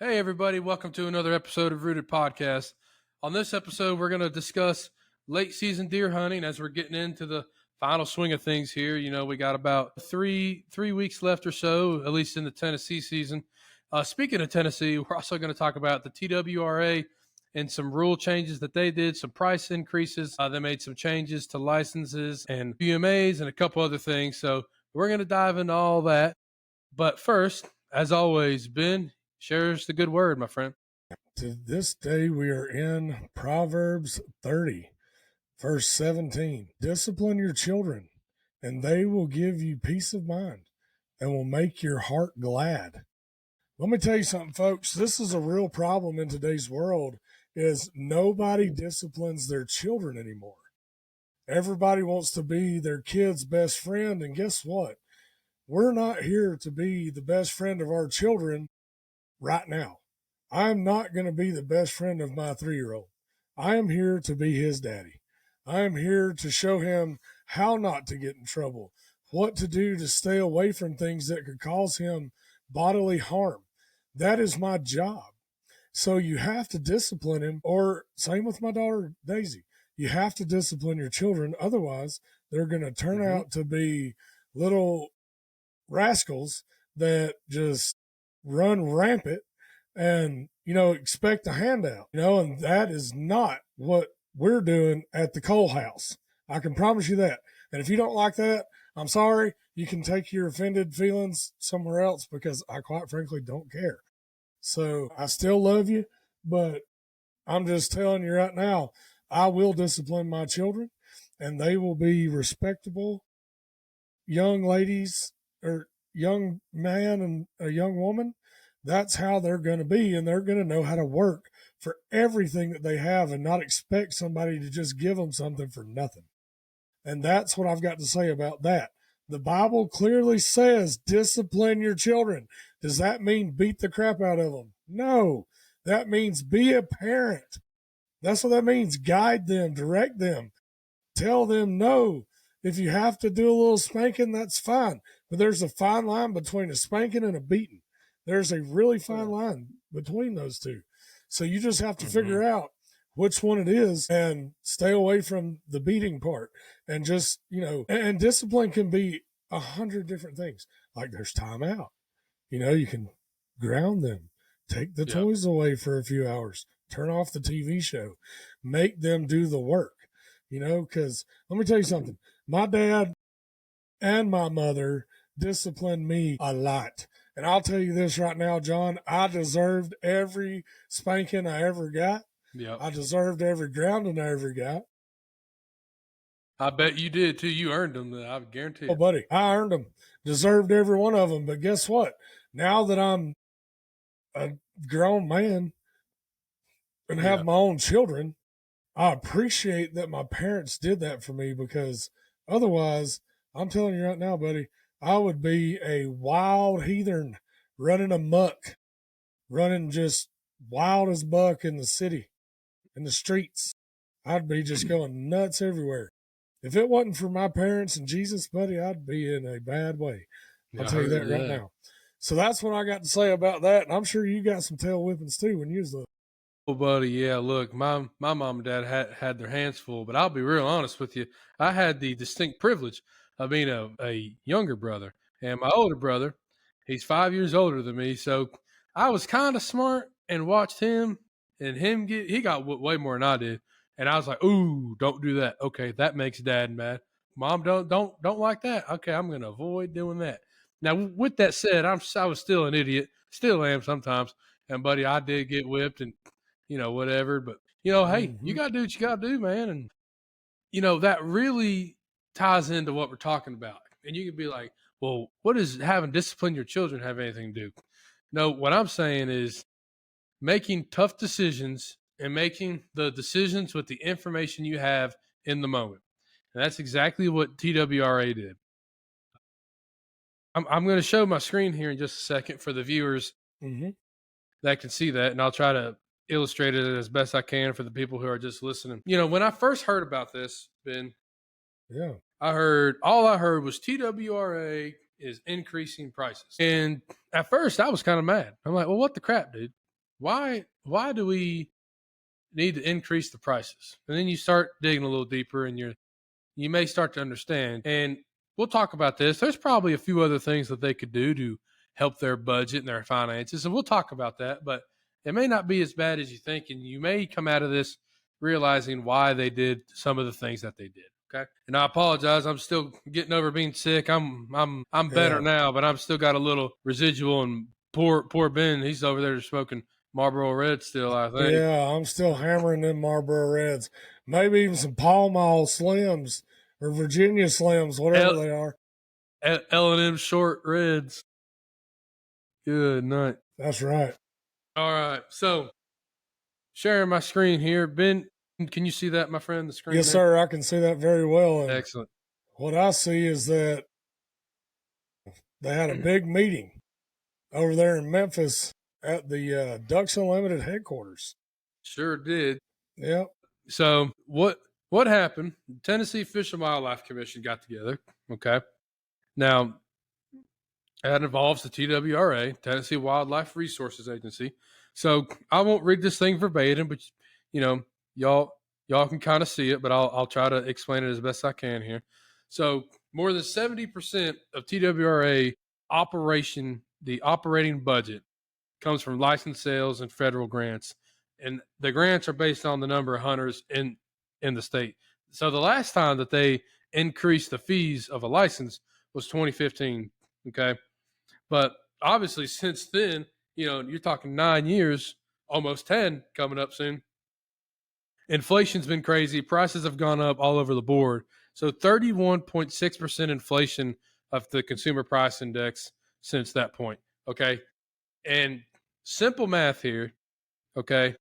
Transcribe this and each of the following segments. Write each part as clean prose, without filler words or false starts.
Hey, everybody, welcome to another episode of Rooted Podcast. On this episode, we're going to discuss late season deer hunting as we're getting into the final swing of things here. You know, we got about three weeks left or so, at least in the Tennessee season. Speaking of Tennessee, we're also going to talk about the TWRA and some rule changes that they did, some price increases. They made some changes to licenses and UMAs and a couple other things. So we're going to dive into all that. But first, as always, Ben, shares the good word, my friend. To this day, we are in Proverbs 30, verse 17. Discipline your children, and they will give you peace of mind and will make your heart glad. Let me tell you something, folks. This is a real problem in today's world is nobody disciplines their children anymore. Everybody wants to be their kid's best friend, and guess what? We're not here to be the best friend of our children right now. I'm not going to be the best friend of my 3-year-old. I am here to be his daddy. I am here to show him how not to get in trouble, what to do to stay away from things that could cause him bodily harm. That is my job. So you have to discipline him, or same with my daughter, Daisy. You have to discipline your children. Otherwise, they're going to turn out to be little rascals that just run rampant and, expect a handout, and that is not what we're doing at the Cole House. I can promise you that. And if you don't like that, I'm sorry. You can take your offended feelings somewhere else because I quite frankly don't care. So I still love you, but I'm just telling you right now, I will discipline my children and they will be respectable young ladies or young man and a young woman. That's how they're going to be, and they're going to know how to work for everything that they have and not expect somebody to just give them something for nothing. And that's what I've got to say about that. The Bible clearly says discipline your children. Does that mean beat the crap out of them? No. That means be a parent. That's what that means. Guide them, direct them, tell them no. If you have to do a little spanking, that's fine. But there's a fine line between a spanking and a beating. There's a really fine line between those two. So you just have to figure out which one it is and stay away from the beating part. And just, and discipline can be 100 different things. Like there's time out. You can ground them, take the toys away for a few hours, turn off the TV show, make them do the work, because let me tell you something. My dad and my mother disciplined me a lot. And I'll tell you this right now, John, I deserved every spanking I ever got. Yep. I deserved every grounding I ever got. I bet you did too. You earned them. I guarantee. Oh, buddy, I earned them. Deserved every one of them. But guess what? Now that I'm a grown man and have my own children, I appreciate that my parents did that for me, because otherwise, I'm telling you right now, buddy, I would be a wild heathen running amok, running just wild as buck in the city, in the streets. I'd be just going nuts everywhere. If it wasn't for my parents and Jesus, buddy, I'd be in a bad way. I'll tell you that right now. So that's what I got to say about that. And I'm sure you got some tail whippings too when you was little. Oh, buddy, yeah. Look, my mom and dad had their hands full, but I'll be real honest with you. I had the distinct privilege of being a younger brother, and my older brother, he's 5 years older than me, so I was kind of smart and watched him he got way more than I did, and I was like, ooh, don't do that. Okay, that makes dad mad. Mom, don't like that. Okay, I'm gonna avoid doing that. Now, with that said, I was still an idiot, still am sometimes, and buddy, I did get whipped and whatever. But, hey, you got to do what you got to do, man. And, that really ties into what we're talking about. And you can be like, well, what does having discipline your children have anything to do? No, what I'm saying is making tough decisions and making the decisions with the information you have in the moment. And that's exactly what TWRA did. I'm going to show my screen here in just a second for the viewers that can see that. And I'll try to illustrate it as best I can for the people who are just listening. When I first heard about this, Ben, all I heard was TWRA is increasing prices. And at first I was kind of mad. I'm like, well, what the crap, dude? why do we need to increase the prices? And then you start digging a little deeper, and you may start to understand. And we'll talk about this. There's probably a few other things that they could do to help their budget and their finances, and we'll talk about that. But it may not be as bad as you think, and you may come out of this realizing why they did some of the things that they did. Okay. And I apologize. I'm still getting over being sick. I'm better Yeah. now, but I've still got a little residual. And poor Ben, he's over there smoking Marlboro Red still, I think. Yeah, I'm still hammering them Marlboro Reds. Maybe even some Pall Mall Slims or Virginia Slims, whatever L they are. and M short Reds. Good night. That's right. All right. So sharing my screen here. Ben, can you see that, my friend, the screen Yes, there? sir. I can see that very well. And Excellent. what I see is that they had a big meeting over there in Memphis at the Ducks Unlimited headquarters. Sure did. Yep. So what happened? Tennessee Fish and Wildlife Commission got together. Okay. Now that involves the TWRA, Tennessee Wildlife Resources Agency. So I won't read this thing verbatim, but you know, y'all can kind of see it, but I'll try to explain it as best I can here. So more than 70% of TWRA the operating budget comes from license sales and federal grants. And the grants are based on the number of hunters in the state. So the last time that they increased the fees of a license was 2015. Okay. But obviously since then, you're talking 9 years, almost 10 coming up soon. Inflation's been crazy. Prices have gone up all over the board. So 31.6% inflation of the consumer price index since that point. Okay. And simple math here. Okay.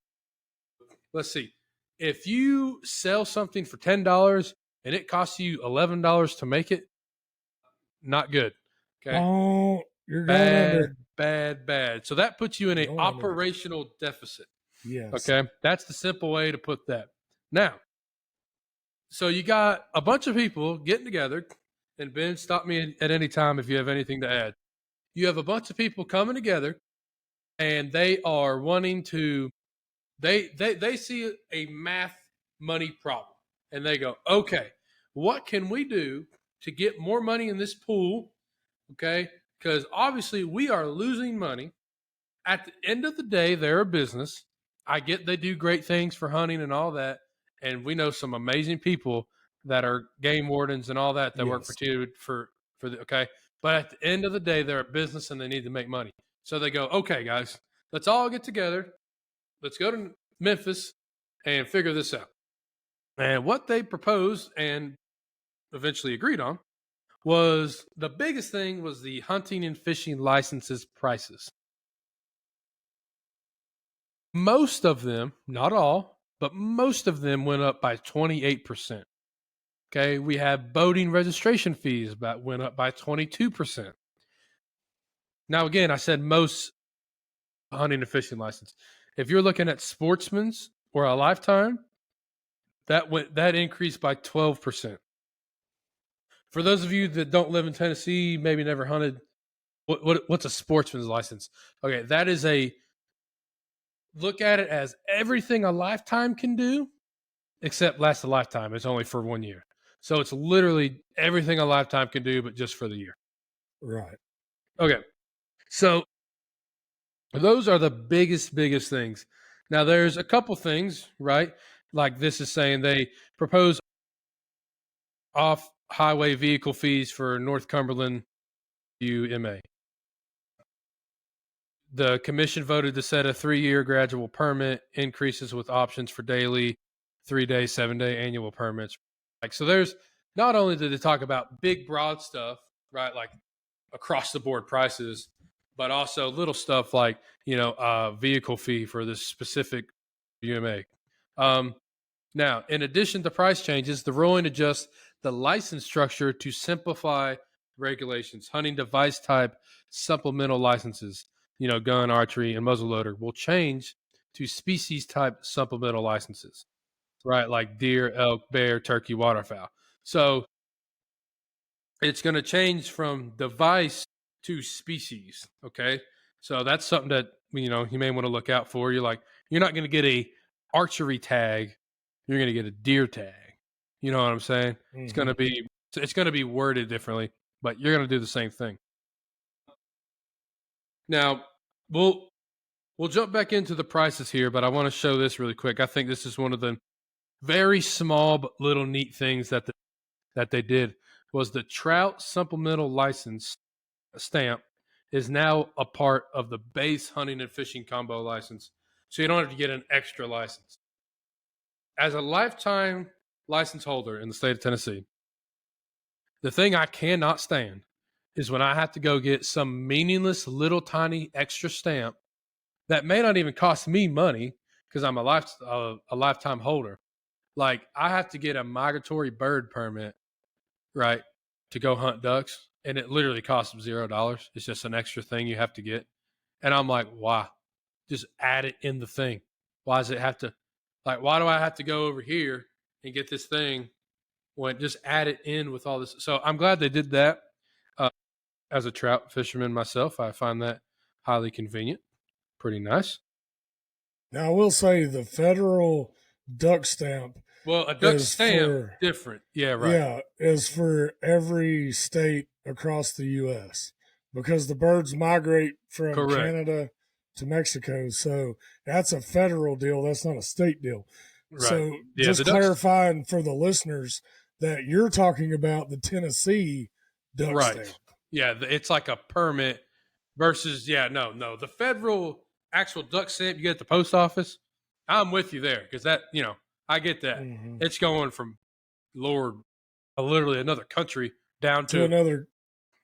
Let's see. If you sell something for $10 and it costs you $11 to make it, not good. Okay. Oh, you're going Bad, under. bad, bad. So that puts you in an Going under. operational deficit. Yes. Okay. That's the simple way to put that. Now, so you got a bunch of people getting together, and Ben, stop me at any time if you have anything to add. You have a bunch of people coming together, and they are wanting to they see a math money problem, and they go, okay, what can we do to get more money in this pool? Okay, because obviously we are losing money. At the end of the day, they're a business. I get they do great things for hunting and all that, and we know some amazing people that are game wardens and all that work for Yes. for the okay. But at the end of the day, they're a business and they need to make money. So they go, okay, guys, let's all get together. Let's go to Memphis and figure this out. And what they proposed and eventually agreed on was the biggest thing was the hunting and fishing licenses prices. Most of them, not all, but most of them went up by 28%. Okay, we have boating registration fees that went up by 22%. Now, again, I said most hunting and fishing license. If you're looking at sportsman's or a lifetime, that increased by 12%. For those of you that don't live in Tennessee, maybe never hunted, what's a sportsman's license? Okay, that is look at it as everything a lifetime can do, except lasts a lifetime. It's only for 1 year. So it's literally everything a lifetime can do, but just for the year. Right. Okay. So those are the biggest things. Now there's a couple things, right? Like this is saying they propose off highway vehicle fees for North Cumberland UMA. The commission voted to set a 3-year gradual permit increases with options for daily, 3-day, 7-day annual permits. Like, so there's not only did they talk about big, broad stuff, right? Like across the board prices, but also little stuff like, vehicle fee for this specific UMA. Now, in addition to price changes, the ruling adjusts the license structure to simplify regulations. Hunting device type supplemental licenses, gun, archery, and muzzleloader will change to species type supplemental licenses, right? Like deer, elk, bear, turkey, waterfowl. So it's going to change from device to species. Okay. So that's something that you may want to look out for. You're not going to get a archery tag. You're going to get a deer tag. You know what I'm saying? Mm-hmm. It's going to be worded differently, but you're going to do the same thing. Now, we'll jump back into the prices here, but I want to show this really quick. I think this is one of the very small but little neat things that they did was the trout supplemental license stamp is now a part of the base hunting and fishing combo license. So you don't have to get an extra license. As a lifetime license holder in the state of Tennessee, the thing I cannot stand is when I have to go get some meaningless little tiny extra stamp that may not even cost me money because I'm a lifetime holder. Like I have to get a migratory bird permit, right, to go hunt ducks, and it literally costs them $0. It's just an extra thing you have to get, and I'm like, why? Just add it in the thing. Why does it have to? Like, why do I have to go over here and get this thing when just add it in with all this? So I'm glad they did that. Uh, as a trout fisherman myself, I find that highly convenient. Pretty nice. Now, I will say the federal duck stamp Well, a duck is stamp for different. Yeah, right. is for every state across the U.S. because the birds migrate from Correct. Canada to Mexico. So that's a federal deal. That's not a state deal. Right. So Yeah, just the ducks. clarifying for the listeners that you're talking about the Tennessee duck Right. stamp. Yeah, it's like a permit versus no. The federal actual duck stamp you get at the post office, I'm with you there because I get that. Mm-hmm. It's going from Lord, literally another country down To to another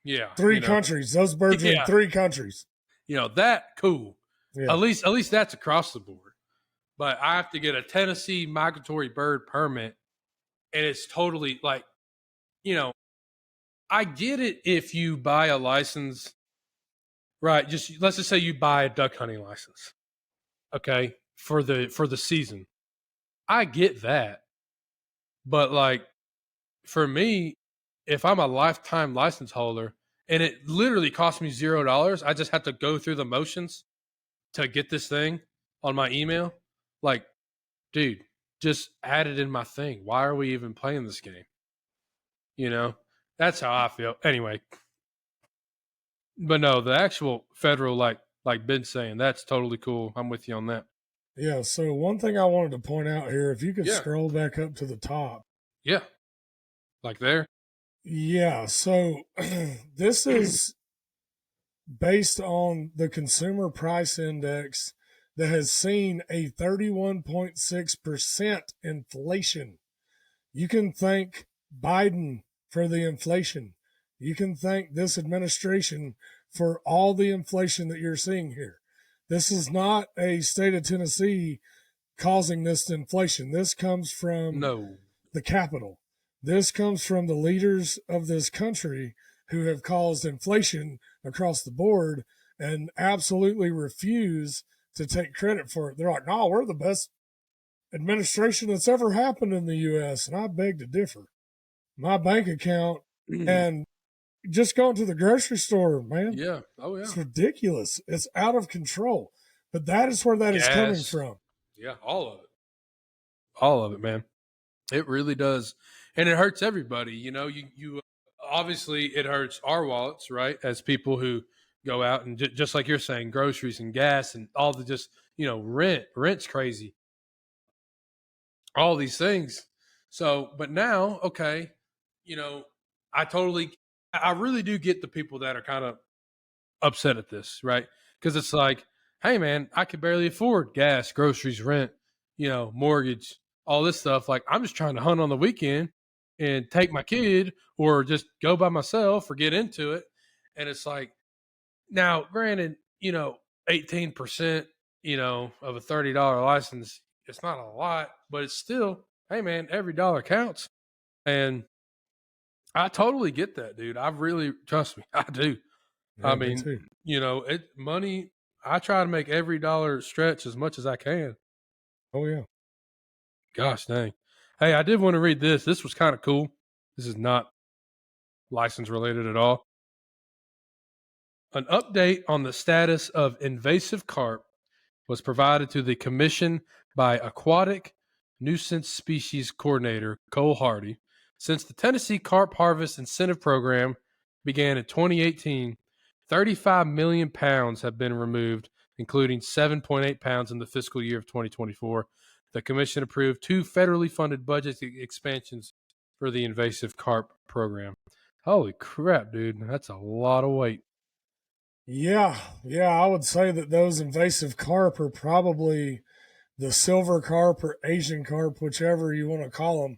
yeah, three countries. Those birds are in yeah, 3 countries. that cool. Yeah. At least that's across the board. But I have to get a Tennessee migratory bird permit, and it's totally like, you know, I get it if you buy a license. Right. Just let's just say you buy a duck hunting license, okay, for the season. I get that. But like for me, if I'm a lifetime license holder and it literally costs me $0, I just have to go through the motions to get this thing on my email. Like, dude, just add it in my thing. Why are we even playing this game? You know? That's how I feel. Anyway, but no, the actual federal like Ben saying, that's totally cool. I'm with you on that. Yeah. So one thing I wanted to point out here, if you could Yeah. scroll back up to the top. Yeah. Like there. Yeah. So this is based on the consumer price index that has seen a 31.6% inflation. You can thank Biden for the inflation. You can thank this administration for all the inflation that you're seeing here. This is not a state of Tennessee causing this inflation. This comes from No. the capital. This comes from the leaders of this country who have caused inflation across the board and absolutely refuse to take credit for it. They're like, no, we're the best administration that's ever happened in the U.S. And I beg to differ. My bank account and just going to the grocery store, man, Yeah. Oh yeah. it's ridiculous. It's out of control. But that is where that is coming Gas. from. Yeah. All of it. All of it, man. It really does. And it hurts everybody. You obviously it hurts our wallets, right? As people who go out and just like you're saying, groceries and gas and all the just, rent's crazy. All these things. So, but now, okay, you know, I really do get the people that are kind of upset at this, right? Because it's like, hey, man, I can barely afford gas, groceries, rent, mortgage, all this stuff. Like, I'm just trying to hunt on the weekend and take my kid or just go by myself or get into it. And it's like, now, granted, 18%, of a $30 license, it's not a lot, but it's still, hey, man, every dollar counts. And I totally get that, dude. I really, trust me, I do. I Yeah, me mean, too. money. I try to make every dollar stretch as much as I can. Oh, yeah. Gosh dang. Hey, I did want to read this. This was kind of cool. This is not license related at all. An update on the status of invasive carp was provided to the commission by Aquatic Nuisance Species Coordinator Cole Hardy. Since the Tennessee Carp Harvest Incentive Program began in 2018, 35 million pounds have been removed, including 7.8 pounds in the fiscal year of 2024. The commission approved 2 federally funded budget expansions for the invasive carp program. Holy crap, dude. That's a lot of weight. Yeah, I would say that those invasive carp are probably the silver carp or Asian carp, whichever you want to call them.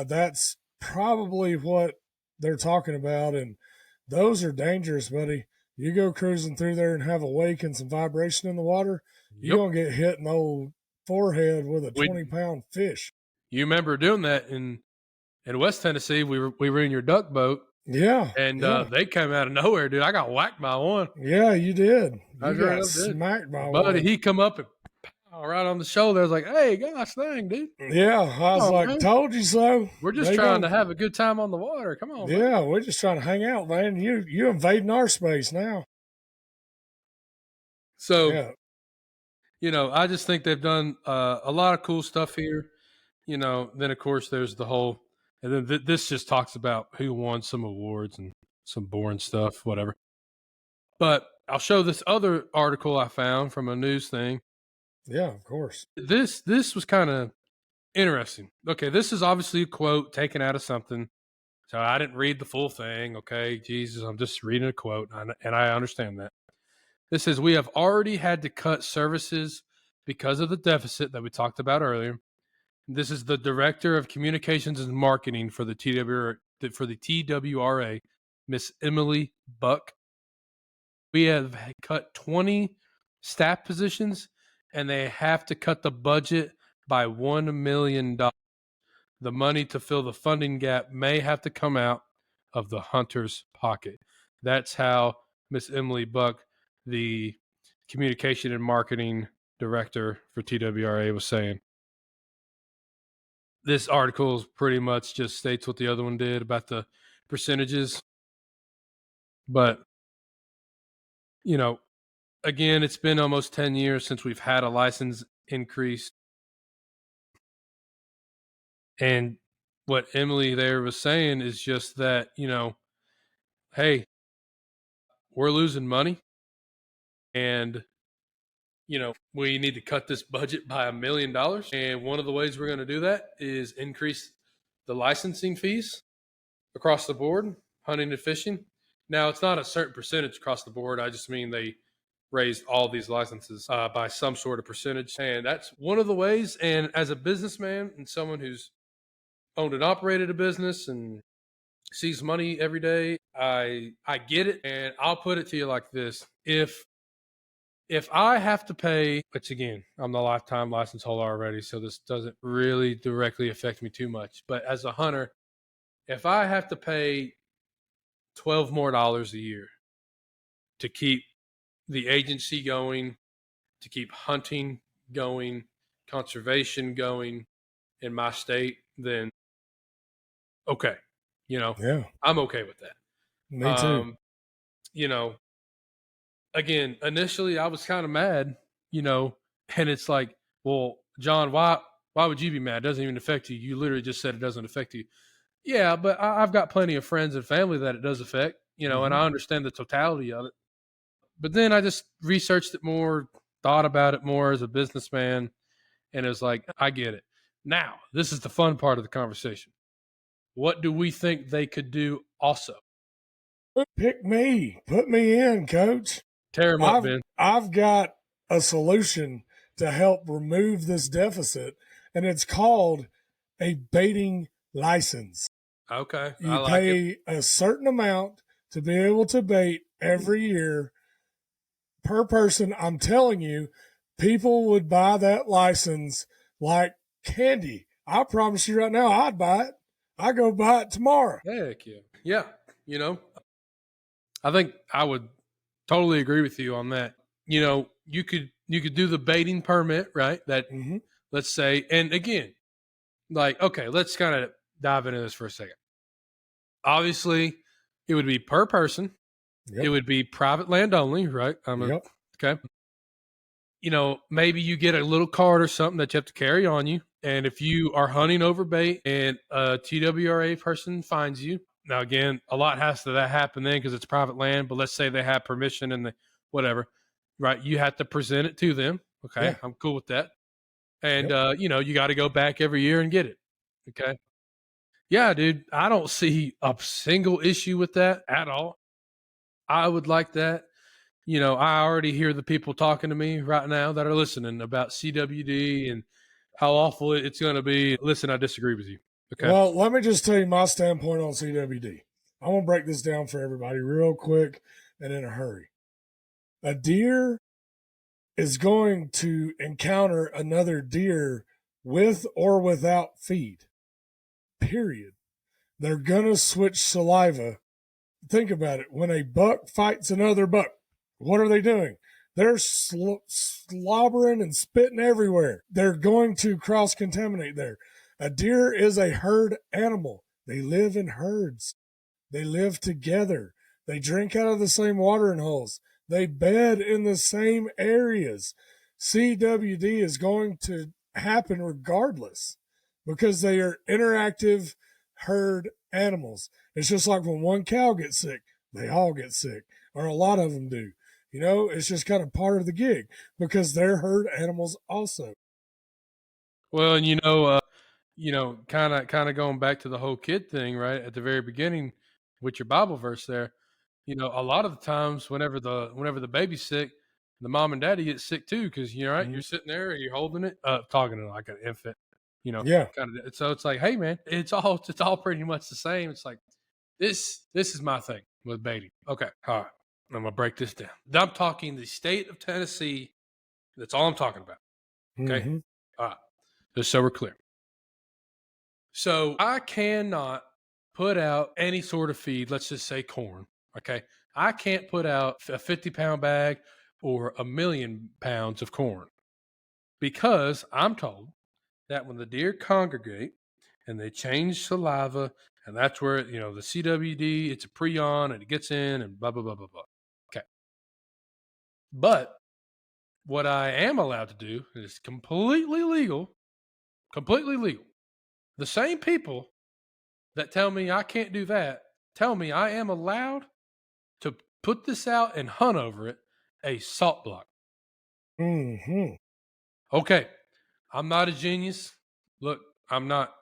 That's probably what they're talking about. And those are dangerous, buddy. You go cruising through there and have a wake and some vibration in the water, you're Yep. going to get hit in the old forehead with a 20-pound fish. You remember doing that in West Tennessee? We were in your duck boat. Yeah. And they came out of nowhere, dude. I got whacked by one. Yeah, you did. You got did. smacked by one. Buddy, he come up and pow, right on the shoulder. I was like, hey, gosh dang, dude. Yeah, I was like, man, told you so. We're just trying to have a good time on the water. Come on. Yeah, man. We're just trying to hang out, man. You invading our space now. So, I just think they've done a lot of cool stuff here. Then, of course, there's the whole – and then this just talks about who won some awards and some boring stuff, whatever. But I'll show this other article I found from a news thing. Yeah, of course. This was kind of interesting. Okay, this is obviously a quote taken out of something. So I didn't read the full thing. Okay, Jesus, I'm just reading a quote, and I understand that. This says, we have already had to cut services because of the deficit that we talked about earlier. This is the Director of Communications and Marketing for the TWRA, Miss Emily Buck. We have cut 20 staff positions, and they have to cut the budget by $1 million. The money to fill the funding gap may have to come out of the hunter's pocket. That's how Miss Emily Buck, the Communication and Marketing Director for TWRA, was saying. This article pretty much just states what the other one did about the percentages. But, again, it's been almost 10 years since we've had a license increase. And what Emily there was saying is just that, hey, we're losing money. And, we need to cut this budget by $1 million. And one of the ways we're going to do that is increase the licensing fees across the board, hunting and fishing. Now, it's not a certain percentage across the board. I just mean they raised all these licenses by some sort of percentage. And that's one of the ways. And as a businessman and someone who's owned and operated a business and sees money every day, I get it. And I'll put it to you like this. If I have to pay, which again, I'm the lifetime license holder already, so this doesn't really directly affect me too much. But as a hunter, if I have to pay $12 more a year to keep the agency going, to keep hunting going, conservation going in my state, then okay, I'm okay with that. Me too. Again, initially I was kind of mad, and it's like, well, John, why would you be mad? It doesn't even affect you. You literally just said it doesn't affect you. Yeah, but I've got plenty of friends and family that it does affect, and I understand the totality of it. But then I just researched it more, thought about it more as a businessman, and it was like, I get it. Now, this is the fun part of the conversation. What do we think they could do also? Pick me. Put me in, Coach. Tear them up, Ben. I've got a solution to help remove this deficit, and it's called a baiting license. Okay. You pay a certain amount to be able to bait every year per person. I'm telling you, people would buy that license like candy. I promise you right now, I'd buy it. I go buy it tomorrow. Heck yeah. Yeah. I think I would totally agree with you on that. You could do the baiting permit, right? That let's say, and again, okay, let's kind of dive into this for a second. Obviously, it would be per person. It Yep. would be private land only, right? Yep. Okay. Maybe you get a little card or something that you have to carry on you. And if you are hunting over bait and a TWRA person finds you, now again, a lot has to that happen then because it's private land. But let's say they have permission and the whatever, right? You have to present it to them. Okay, Yeah. I'm cool with that. And Yep. you got to go back every year and get it. Okay. Yeah, dude, I don't see a single issue with that at all. I would like that. I already hear the people talking to me right now that are listening about CWD and how awful it's going to be. Listen, I disagree with you. Okay. Well, let me just tell you my standpoint on CWD. I'm going to break this down for everybody real quick and in a hurry. A deer is going to encounter another deer with or without feed, period. They're going to switch saliva. Think about it. When a buck fights another buck, what are they doing? They're slobbering and spitting everywhere. They're going to cross contaminate there. A deer is a herd animal. They live in herds. They live together. They drink out of the same watering holes. They bed in the same areas. CWD is going to happen regardless because they are interactive herd animals. It's just like when one cow gets sick, they all get sick, or a lot of them do. It's just kind of part of the gig because they're herd animals also. Well, and kind of going back to the whole kid thing, right? At the very beginning with your Bible verse there, a lot of the times whenever the baby's sick, the mom and daddy get sick too because right, Mm-hmm. you're sitting there, you're holding it, talking to it like an infant, Yeah. kind of. So it's like, hey man, it's all pretty much the same. It's like this is my thing with baiting. Okay, all right, I'm gonna break this down. I'm talking the state of Tennessee. That's all I'm talking about. Okay, Mm-hmm. all right, just so we're clear. So I cannot put out any sort of feed, let's just say corn. Okay. I can't put out a 50-pound bag or 1,000,000 pounds of corn because I'm told that when the deer congregate and they change saliva, and that's where, the CWD, it's a prion and it gets in and blah, blah, blah, blah, blah. Okay. But what I am allowed to do is completely legal, completely legal. The same people that tell me I can't do that tell me I am allowed to put this out and hunt over it a salt block. Mm-hmm. Okay, I'm not a genius. Look, I'm not.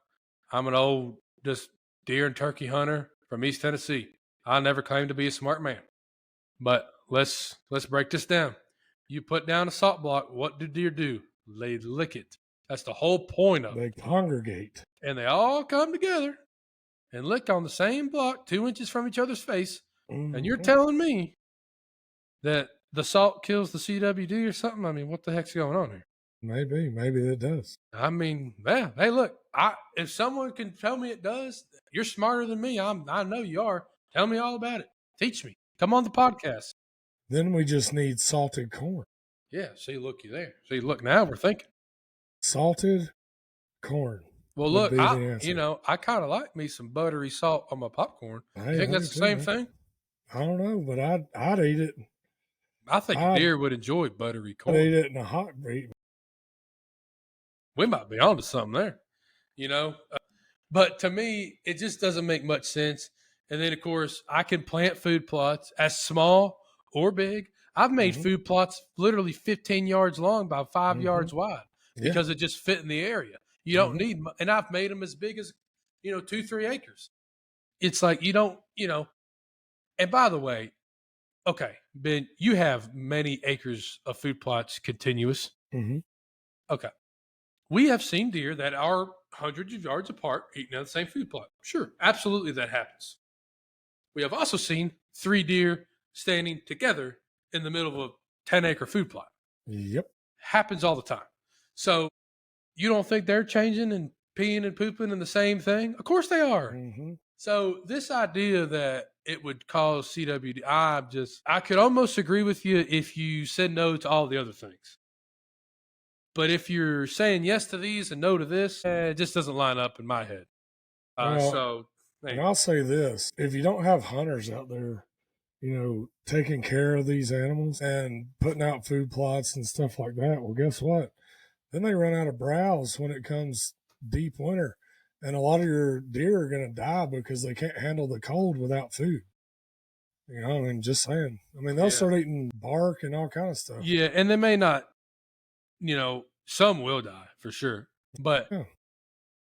I'm an old just deer and turkey hunter from East Tennessee. I never claimed to be a smart man. But let's break this down. You put down a salt block, what do deer do? They lick it. That's the whole point of They it. congregate. And they all come together and lick on the same block 2 inches from each other's face. And you're Mm-hmm. telling me that the salt kills the CWD or something? I mean, what the heck's going on here? Maybe it does. I mean, yeah. Hey, look, if someone can tell me it does, you're smarter than me. I know you are. Tell me all about it. Teach me. Come on the podcast. Then we just need salted corn. Yeah. See, look, you there. See, look, now we're thinking. Salted corn Well, would look, be the answer. I kind of like me some buttery salt on my popcorn. You Hey, think I do that's the too, same man. thing? I don't know, but I'd eat it. I think a I'd, deer would enjoy buttery I'd corn. eat it in a hot beat. We might be onto something there, you know. But to me, it just doesn't make much sense. And then, of course, I can plant food plots as small or big. I've made Mm-hmm. food plots literally 15 yards long by 5 Mm-hmm. yards wide Yeah. because it just fit in the area. You don't Mm-hmm. need, and I've made them as big as, 2, 3 acres. It's like you don't, and by the way, okay, Ben, you have many acres of food plots continuous. Mm-hmm. Okay. We have seen deer that are hundreds of yards apart eating out of the same food plot. Sure, absolutely that happens. We have also seen 3 deer standing together in the middle of a 10-acre food plot. Yep. Happens all the time. So you don't think they're changing and peeing and pooping in the same thing? Of course they are. Mm-hmm. So this idea that it would cause CWD, I could almost agree with you if you said no to all the other things. But if you're saying yes to these and no to this, it just doesn't line up in my head. Well, So and I'll say this: if you don't have hunters out there taking care of these animals and putting out food plots and stuff like that. Well, guess what? Then they run out of browse when it comes deep winter. And a lot of your deer are going to die because they can't handle the cold without food. I mean, just saying. I mean, they'll Yeah. start eating bark and all kind of stuff. Yeah, and they may not, some will die for sure. But Yeah.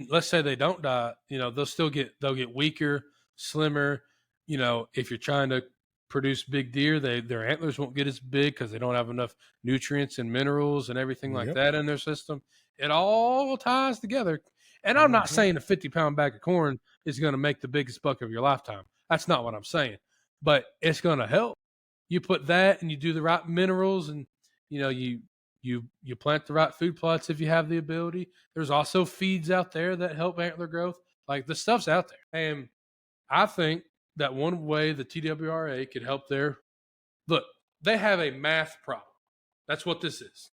let's say they don't die, they'll get weaker, slimmer. If you're trying to produce big deer, their antlers won't get as big because they don't have enough nutrients and minerals and everything like Yep. that in their system. It all ties together. And I'm not Mm-hmm. saying a 50-pound bag of corn is going to make the biggest buck of your lifetime. That's not what I'm saying. But it's going to help. You put that and you do the right minerals, and you plant the right food plots if you have the ability. There's also feeds out there that help antler growth. Like, the stuff's out there. And I think that one way the TWRA could help look, they have a math problem. That's what this is.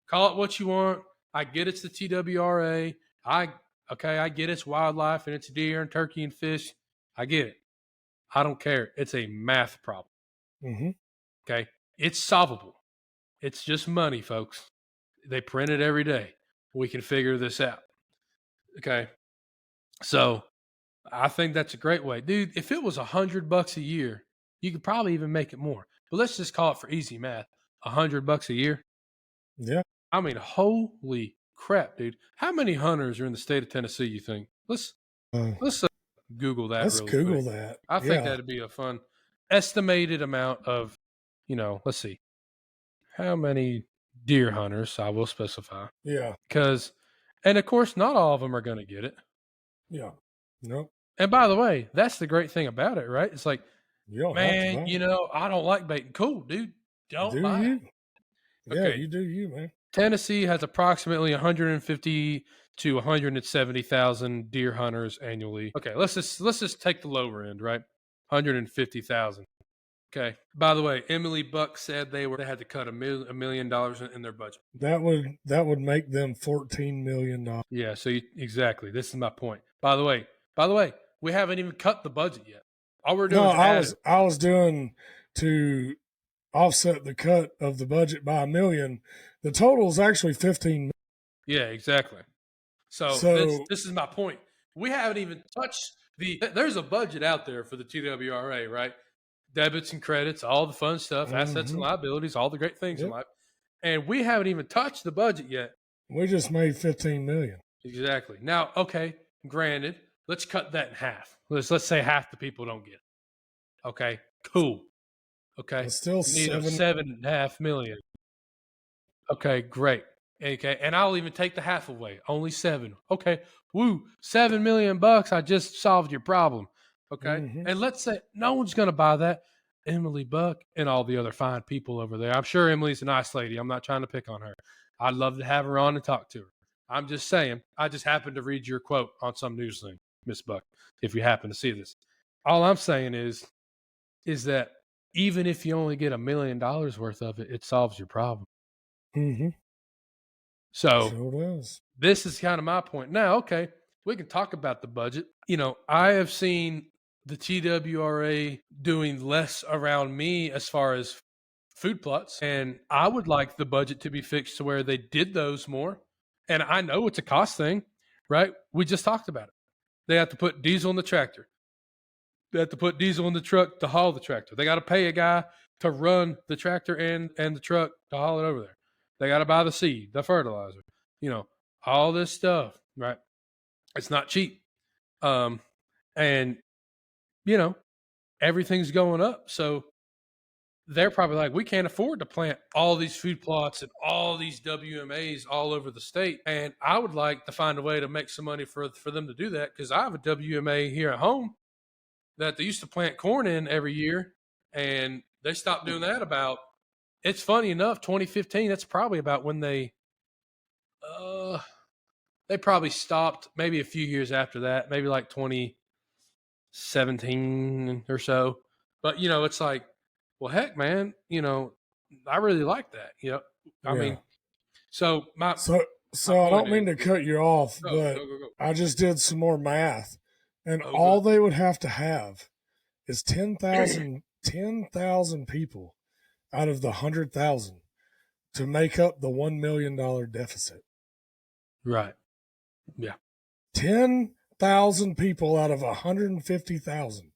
Call it what you want. I get it's the TWRA. I get it's wildlife and it's deer and turkey and fish. I get it. I don't care. It's a math problem. Mm-hmm. Okay. It's solvable. It's just money, folks. They print it every day. We can figure this out. Okay. So I think that's a great way. Dude, if it was $100 a year, you could probably even make it more. But let's just call it, for easy math, $100 a year. Yeah. I mean, holy crap, dude. How many hunters are in the state of Tennessee, you think? Let's Uh, let's Google that let's really Google quick. that. I think Yeah. that'd be a fun estimated amount of, let's see. How many deer hunters, I will specify. Yeah. And of course, not all of them are going to get it. Yeah. Nope. And by the way, that's the great thing about it, right? It's like, You don't have to man, buy it. I don't like baiting. Cool, dude. Don't Do buy it. you? Yeah, Okay. you do you, man. Tennessee has approximately 150 to 170,000 deer hunters annually. Okay, let's just take the lower end, right? 150,000. Okay. By the way, Emily Buck said they had to cut $1 million in their budget. That would make them $14 million. Yeah. So exactly. This is my point. By the way, we haven't even cut the budget yet. All we're doing No, is I was doing to offset the cut of the budget by $1 million. The total is actually 15. Yeah, exactly. So So this is my point. We haven't even touched there's a budget out there for the TWRA, right? Debits and credits, all the fun stuff, assets and liabilities, all the great things in life. And we haven't even touched the budget yet. We just made 15 million. Exactly. Now, okay, granted, let's cut that in half. Let's say half the people don't get it. Okay, cool. Okay, It's still we need a 7.5 million. Okay, great. Okay, and I'll even take the half away. Only 7. Okay, woo, $7 million. I just solved your problem. Okay, and let's say no one's going to buy that. Emily Buck and all the other fine people over there. I'm sure Emily's a nice lady. I'm not trying to pick on her. I'd love to have her on and talk to her. I'm just saying. I just happened to read your quote on some news thing, Miss Buck. If you happen to see this, all I'm saying is that even if you only get $1 million worth of it, it solves your problem. Mm-hmm. So sure does. This is kind of my point. Now, okay, we can talk about the budget. I have seen the TWRA doing less around me as far as food plots, and I would like the budget to be fixed to where they did those more. And I know it's a cost thing, right? We just talked about it. They have to put diesel in the tractor. They have to put diesel in the truck to haul the tractor. They got to pay a guy to run the tractor and the truck to haul it over there. They got to buy the seed, the fertilizer, all this stuff, right? It's not cheap. And everything's going up. So they're probably like, we can't afford to plant all these food plots and all these WMAs all over the state. And I would like to find a way to make some money for them to do that, because I have a WMA here at home that they used to plant corn in every year, and they stopped doing that it's funny enough, 2015, that's probably about when they probably stopped, maybe a few years after that, maybe like 2017 or so. But, it's like, well, heck, man, I really like that. I mean, so my So I don't mean to cut you off, but go. I just did some more math, and Oh, all good. they would have to have is 10,000 10,000 people out of the 100,000 to make up the $1 million deficit. Right. Yeah. 10,000 people out of 150,000.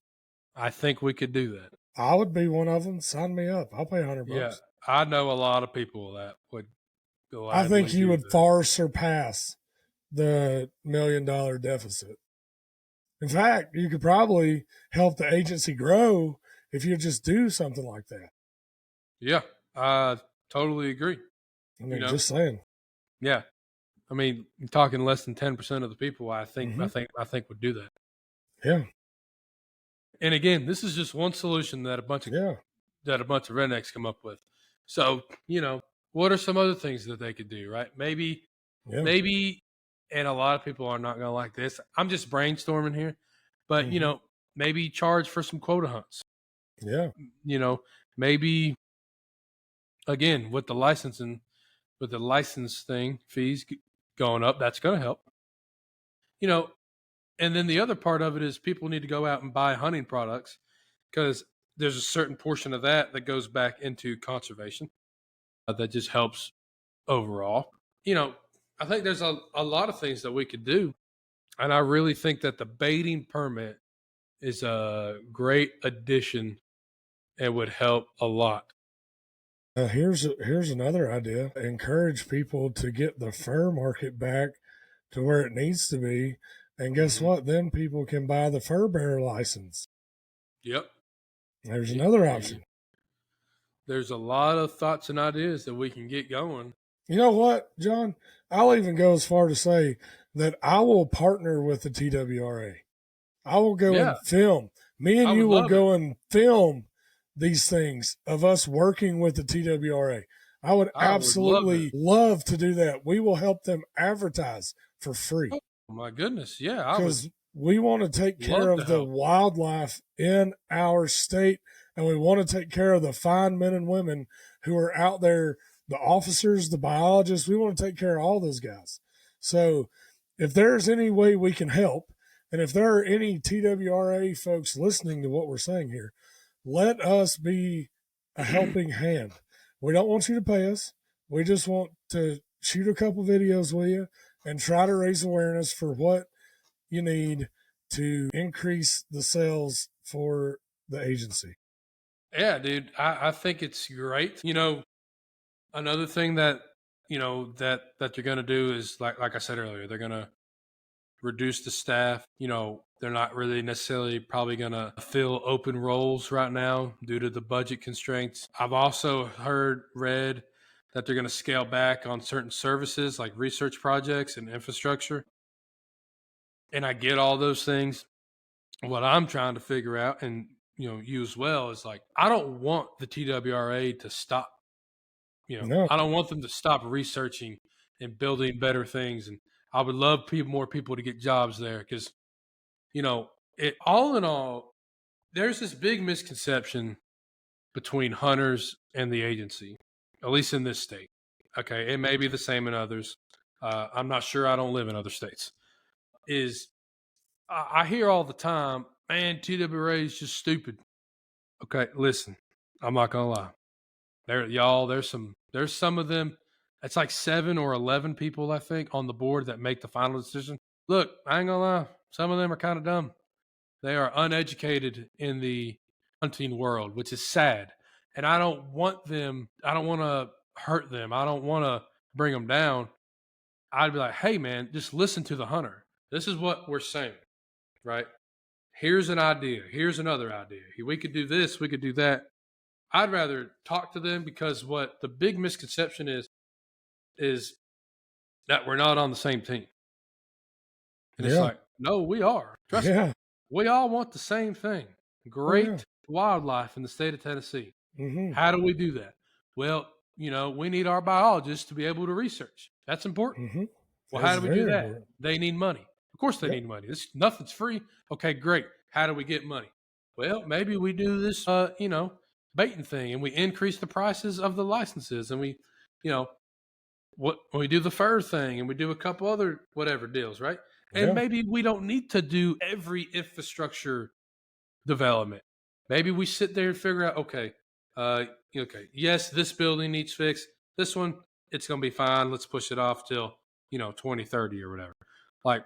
I think we could do that. I would be one of them. Sign me up. I'll pay $100. Yeah. I know a lot of people that would I think gladly you do would that. far surpass the $1 million deficit. In fact, you could probably help the agency grow if you just do something like that. Yeah. I totally agree. I mean, just saying. Yeah. I mean, you're talking less than 10% of the people I think would do that. Yeah. And again, this is just one solution that a bunch of rednecks come up with. So, what are some other things that they could do, right? Maybe, and a lot of people are not going to like this. I'm just brainstorming here, but maybe charge for some quota hunts. Yeah. Maybe again with the license thing, fees going up, that's going to help. And then the other part of it is people need to go out and buy hunting products because there's a certain portion of that goes back into conservation that just helps overall. I think there's a lot of things that we could do. And I really think that the baiting permit is a great addition and would help a lot. Here's another idea. Encourage people to get the fur market back to where it needs to be. And guess what? Then people can buy the fur bearer license. Yep. There's another option. There's a lot of thoughts and ideas that we can get going. You know what, John? I'll even go as far to say that I will partner with the TWRA. I will go and film. Me and you will go and film these things of us working with the TWRA. I would absolutely love to do that. We will help them advertise for free. Oh, my goodness. Yeah. Because we want to take care of the wildlife in our state, and we want to take care of the fine men and women who are out there, the officers, the biologists. We want to take care of all those guys. So if there's any way we can help, and if there are any TWRA folks listening to what we're saying here, let us be a helping hand. We don't want you to pay us. We just want to shoot a couple videos with you and try to raise awareness for what you need to increase the sales for the agency. Yeah, dude. I think it's great. Another thing that that they're going to do is like I said earlier, they're going to reduce the staff. They're not really necessarily probably going to fill open roles right now due to the budget constraints. I've also read that they're going to scale back on certain services like research projects and infrastructure. And I get all those things. What I'm trying to figure out, and you as well, is like, I don't want the TWRA to stop. No. I don't want them to stop researching and building better things. And I would love more people to get jobs there because, all in all, there's this big misconception between hunters and the agency, at least in this state. Okay, it may be the same in others. I'm not sure. I don't live in other states. I hear all the time, man, TWRA is just stupid. Okay, listen, I'm not gonna lie. There's some of them. It's like 7 or 11 people, I think, on the board that make the final decision. Look, I ain't gonna lie. Some of them are kind of dumb. They are uneducated in the hunting world, which is sad. And I don't want to hurt them. I don't want to bring them down. I'd be like, hey, man, just listen to the hunter. This is what we're saying, right? Here's an idea. Here's another idea. We could do this. We could do that. I'd rather talk to them because what the big misconception is that we're not on the same team. And it's like, no, we are. Trust me. We all want the same thing. Great wildlife in the state of Tennessee. Mm-hmm. How do we do that? Well, we need our biologists to be able to research. That's important. Mm-hmm. Well, how do we do that? Important. They need money. Of course they need money. Nothing's free. Okay, great. How do we get money? Well, maybe we do this, baiting thing, and we increase the prices of the licenses, and we we do the fur thing, and we do a couple other whatever deals, right? And maybe we don't need to do every infrastructure development. maybe we sit there and figure out, okay, yes, this building needs fixed. This one, it's going to be fine. Let's push it off till 2030 or whatever. Like,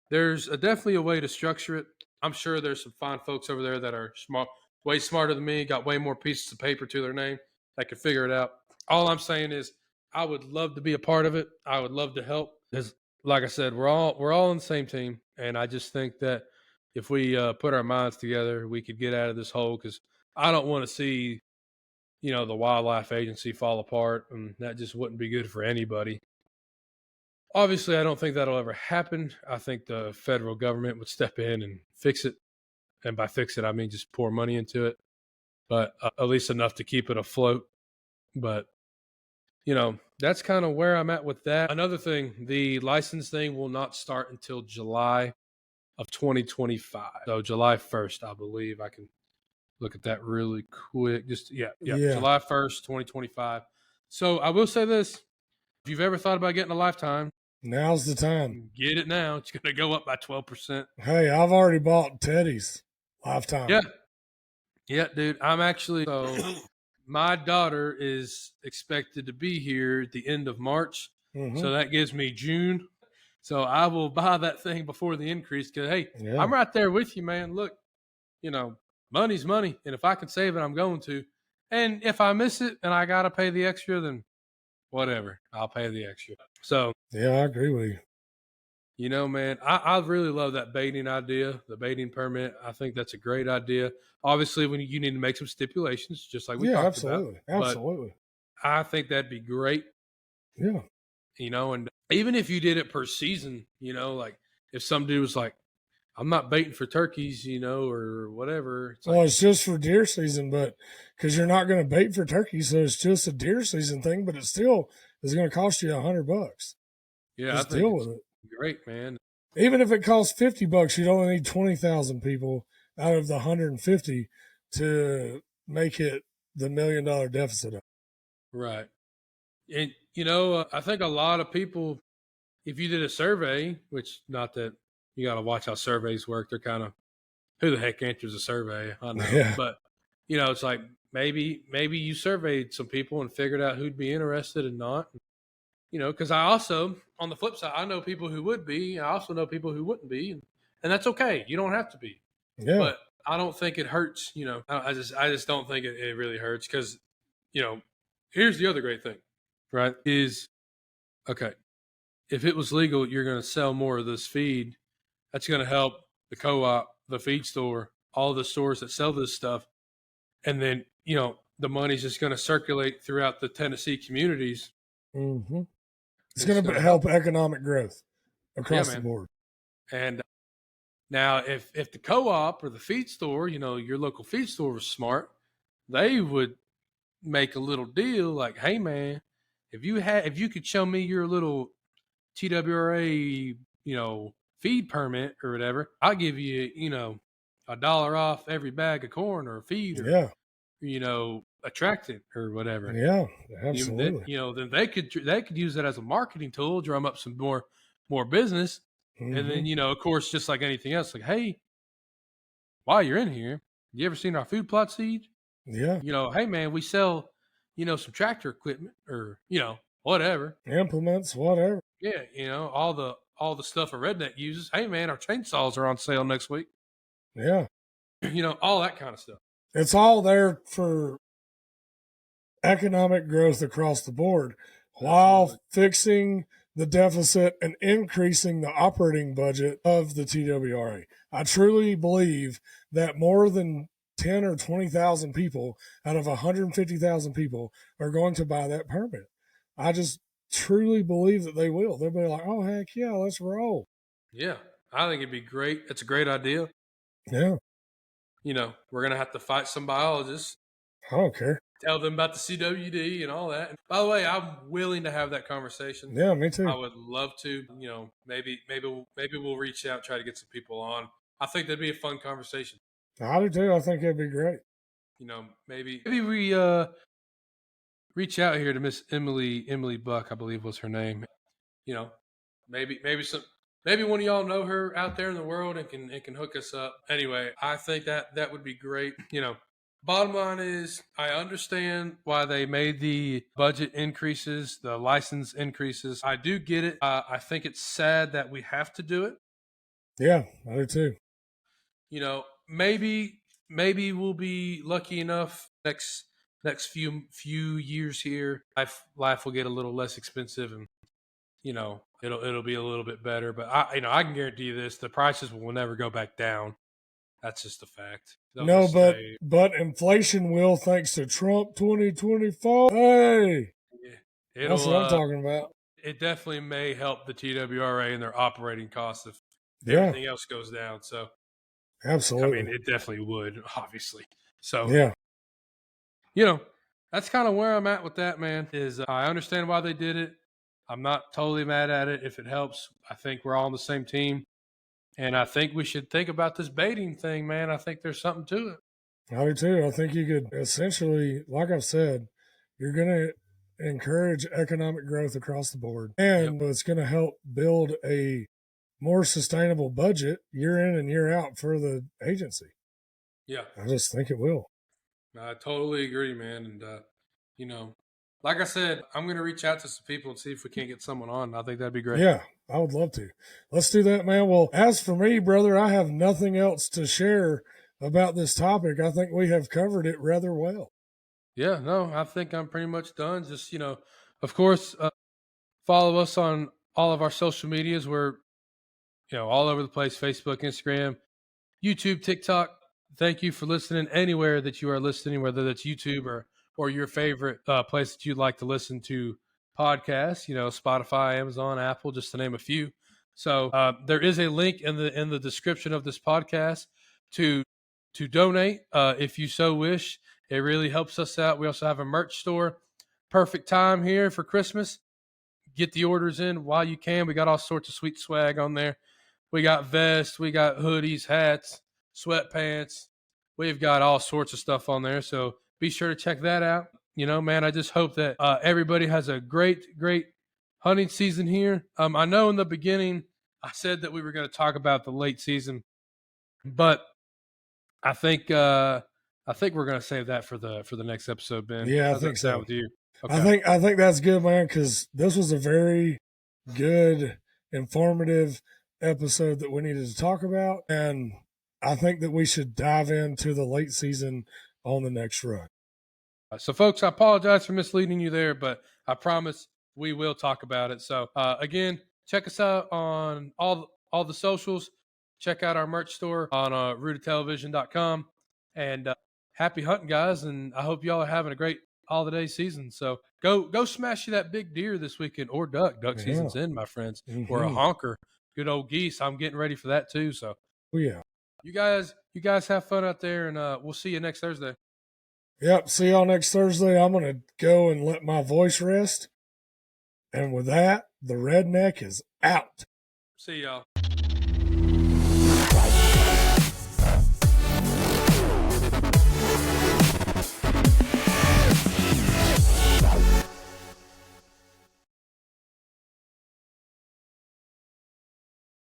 there's definitely a way to structure it. I'm sure there's some fine folks over there that are smart, way smarter than me, got way more pieces of paper to their name that can figure it out. All I'm saying is, I would love to be a part of it. I would love to help. Because, like I said, we're all on the same team, and I just think that if we put our minds together, we could get out of this hole. Because I don't want to see the wildlife agency fall apart, and that just wouldn't be good for anybody. Obviously, I don't think that'll ever happen. I think the federal government would step in and fix it. And by fix it, I mean just pour money into it, but at least enough to keep it afloat. But, that's kind of where I'm at with that. Another thing, the license thing will not start until July of 2025. So July 1st, I believe. I can look at that really quick. Yeah, Yeah. July 1st, 2025. So I will say this. If you've ever thought about getting a lifetime, Now's the time. get it now. It's going to go up by 12%. Hey, I've already bought Teddy's lifetime. Yeah. Yeah, dude. I'm actually, so my daughter is expected to be here at the end of March. So that gives me June. So I will buy that thing before the increase because, hey, Yeah. I'm right there with you, man. Look, money's money. And if I can save it, I'm going to. And if I miss it and I got to pay the extra, then whatever. I'll pay the extra. So, Yeah, I agree with you. Man, I really love that baiting idea, the baiting permit. I think that's a great idea. Obviously, when you need to make some stipulations, just like we talked absolutely. about. Absolutely. But I think that'd be great. Yeah. And even if you did it per season, like if some dude was like, I'm not baiting for turkeys, or whatever. It's just for deer season, but because you're not going to bait for turkeys, so it's just a deer season thing, but it still is going to cost you $100. Yeah, just I think deal with it. Great, man. Even if it costs $50, you'd only need 20,000 people out of the 150 to make it the $1 million deficit. Right. And, I think a lot of people, if you did a survey, which not that you got to watch how surveys work, they're kind of, who the heck answers a survey? I know. Yeah. But, it's like maybe you surveyed some people and figured out who'd be interested and not. Because I also, on the flip side, I know people who would be. I also know people who wouldn't be. And that's okay. You don't have to be. Yeah. But I don't think it hurts. I just don't think it really hurts because, here's the other great thing, right? Okay, if it was legal, you're going to sell more of this feed. That's going to help the co-op, the feed store, all the stores that sell this stuff. And then, the money's just going to circulate throughout the Tennessee communities. Mm-hmm. It's going to help economic growth across the board. And now, if the co-op or the feed store, your local feed store was smart, they would make a little deal like, hey, man, if you could show me your little TWRA, feed permit or whatever, I'll give you, $1 off every bag of corn or feed or, attractant or whatever. Yeah, absolutely. Then they could use that as a marketing tool, drum up some more business. Mm-hmm. And then, of course, just like anything else, like, hey, while you're in here, you ever seen our food plot seed? Yeah. Hey, man, we sell, some tractor equipment or, whatever. Implements, whatever. Yeah, all the stuff a redneck uses. Hey, man, our chainsaws are on sale next week. Yeah. All that kind of stuff. It's all there for economic growth across the board while fixing the deficit and increasing the operating budget of the TWRA. I truly believe that more than 10 or 20,000 people out of 150,000 people are going to buy that permit. I just truly believe that they will. They'll be like, oh, heck yeah, let's roll. Yeah, I think it'd be great. It's a great idea. Yeah. We're going to have to fight some biologists. I don't care. Tell them about the CWD and all that. And by the way, I'm willing to have that conversation. Yeah, me too. I would love to. Maybe we'll reach out, try to get some people on. I think that'd be a fun conversation. I do too. I think it'd be great. Maybe we reach out here to Miss Emily Buck, I believe was her name. Maybe one of y'all know her out there in the world and can hook us up. Anyway, I think that would be great. Bottom line is, I understand why they made the budget increases, the license increases. I do get it. I think it's sad that we have to do it. Yeah, I do too. Maybe we'll be lucky enough next few years here. Life will get a little less expensive, and it'll be a little bit better. But I can guarantee you this: the prices will never go back down. That's just a fact. They'll No, just stay. but inflation will, thanks to Trump 2024. Hey, Yeah. that's what I'm talking about. It definitely may help the TWRA and their operating costs if Yeah, everything else goes down. So I mean, absolutely. it definitely would, obviously. So Yeah, you know, that's kind of where I'm at with that, man. Is I understand why they did it. I'm not totally mad at it. If it helps, I think we're all on the same team. And I think we should think about this baiting thing, man. I think there's something to it. I do too. I think you could essentially, like I've said, you're going to encourage economic growth across the board, Yep. and it's going to help build a more sustainable budget year in and year out for the agency. Yeah. I just think it will. I totally agree, man. And, you know, like I said, I'm going to reach out to some people and see if we can't get someone on. I think that'd be great. Yeah, I would love to. Let's do that, man. Well, as for me, brother, I have nothing else to share about this topic. I think we have covered it rather well. Yeah, no, I think I'm pretty much done. Just, of course, follow us on all of our social medias. We're, all over the place: Facebook, Instagram, YouTube, TikTok. Thank you for listening anywhere that you are listening, whether that's YouTube or your favorite place that you'd like to listen to podcasts. Spotify, Amazon, Apple, just to name a few. So there is a link in the description of this podcast to donate if you so wish. It really helps us out. We also have a merch store. Perfect time here for Christmas. Get the orders in while you can. We got all sorts of sweet swag on there. We got vests, we got hoodies, hats, sweatpants. We've got all sorts of stuff on there. So be sure to check that out. Man, I just hope that everybody has a great hunting season here. I know in the beginning I said that we were going to talk about the late season, but I think we're going to save that for the next episode, Ben. Yeah, I How's that think sound so. with you? I Okay. think I think that's good, man, because this was a very good, informative episode that we needed to talk about, and I think that we should dive into the late season on the next run. So, folks, I apologize for misleading you there, but I promise we will talk about it. So, again, check us out on all the socials. Check out our merch store on rootetelevision.com. And happy hunting, guys! And I hope y'all are having a great holiday season. So, go smash you that big deer this weekend, or duck. Duck Yeah. season's in, my friends, or a Mm-hmm. honker. Good old geese. I'm getting ready for that too. So, Oh, yeah. you guys have fun out there, and we'll see you next Thursday. Yep. See y'all next Thursday. I'm going to go and let my voice rest. And with that, the redneck is out. See y'all.